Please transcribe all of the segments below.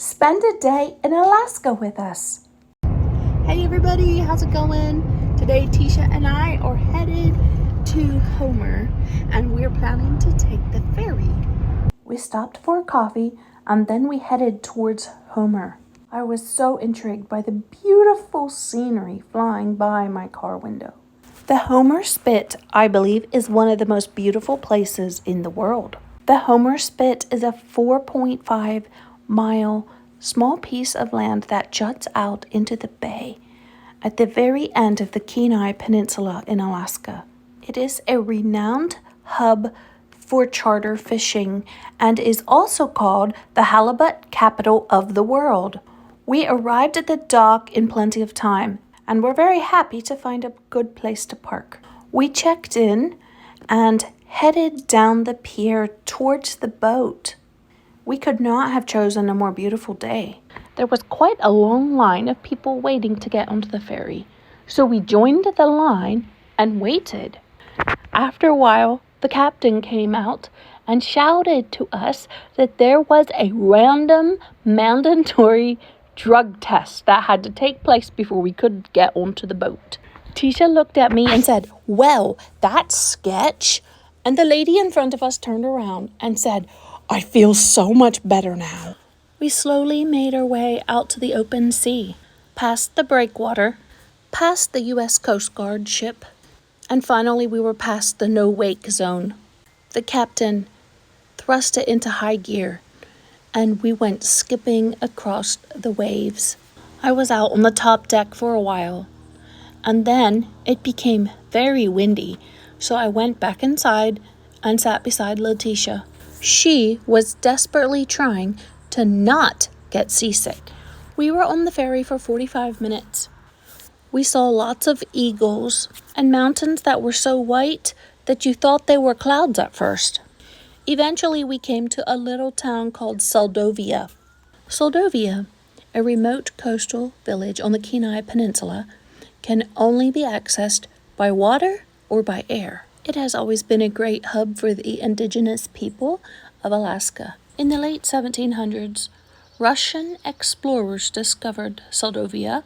Spend a day in Alaska with us. Hey everybody, how's it going? Today Tisha and I are headed to Homer and we're planning to take the ferry. We stopped for a coffee and then we headed towards Homer. I was so intrigued by the beautiful scenery flying by my car window. The Homer Spit, I believe, is one of the most beautiful places in the world. The Homer Spit is a 4.5-mile small piece of land that juts out into the bay at the very end of the Kenai Peninsula in Alaska. It is a renowned hub for charter fishing and is also called the halibut capital of the world. We arrived at the dock in plenty of time and were very happy to find a good place to park. We checked in and headed down the pier towards the boat. We could not have chosen a more beautiful day. There was quite a long line of people waiting to get onto the ferry, so we joined the line and waited. After a while, the captain came out and shouted to us that there was a random mandatory drug test that had to take place before we could get onto the boat. Tisha looked at me and said, "Well, that's sketch." And the lady in front of us turned around and said, "I feel so much better now." We slowly made our way out to the open sea, past the breakwater, past the U.S. Coast Guard ship, and finally we were past the no-wake zone. The captain thrust it into high gear, and we went skipping across the waves. I was out on the top deck for a while, and then it became very windy, so I went back inside and sat beside Letitia. She was desperately trying to not get seasick. We were on the ferry for 45 minutes. We saw lots of eagles and mountains that were so white that you thought they were clouds at first. Eventually, we came to a little town called Soldovia. Soldovia, a remote coastal village on the Kenai Peninsula, can only be accessed by water or by air. It has always been a great hub for the indigenous people of Alaska. In the late 1700s, Russian explorers discovered Soldovia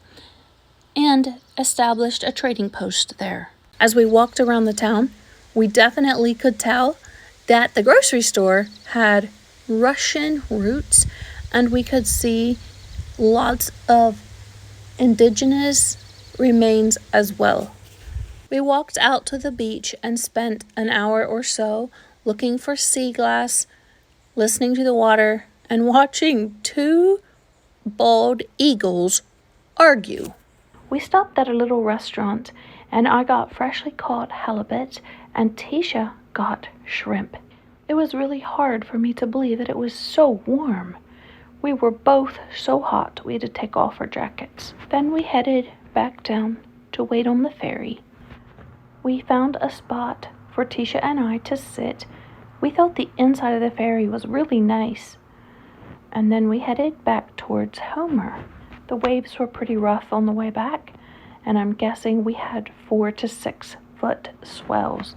and established a trading post there. As we walked around the town, we definitely could tell that the grocery store had Russian roots, and we could see lots of indigenous remains as well. We walked out to the beach and spent an hour or so looking for sea glass, listening to the water, and watching two bald eagles argue. We stopped at a little restaurant, and I got freshly caught halibut, and Tisha got shrimp. It was really hard for me to believe that it was so warm. We were both so hot we had to take off our jackets. Then we headed back down to wait on the ferry. We found a spot for Tisha and I to sit. We thought the inside of the ferry was really nice. And then we headed back towards Homer. The waves were pretty rough on the way back, and I'm guessing we had 4 to 6 foot swells.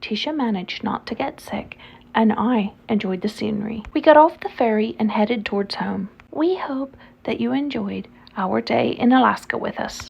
Tisha managed not to get sick, and I enjoyed the scenery. We got off the ferry and headed towards home. We hope that you enjoyed our day in Alaska with us.